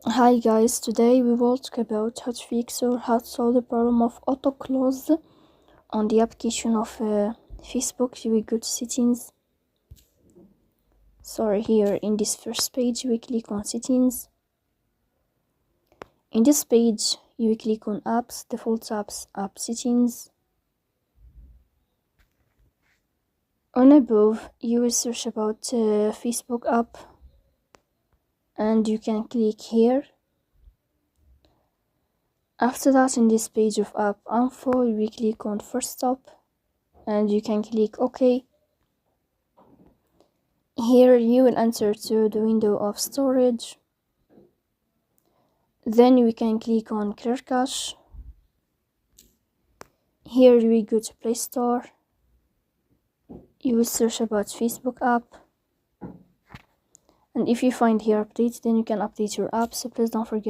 Hi guys, today we will talk about how to fix or how to solve the problem of autoclose on the application of Facebook. You will go to settings. Here in this first page we click on settings. In this page you will click on apps, default apps, app settings. On above you will search about Facebook app and you can click here. After that, in this page of app info, we click on first stop and you can click OK. Here you will enter to the window of storage. Then we can click on clear cache. Here we go to Play Store. You will search about Facebook app. And if you find here update, then you can update your app. So please don't forget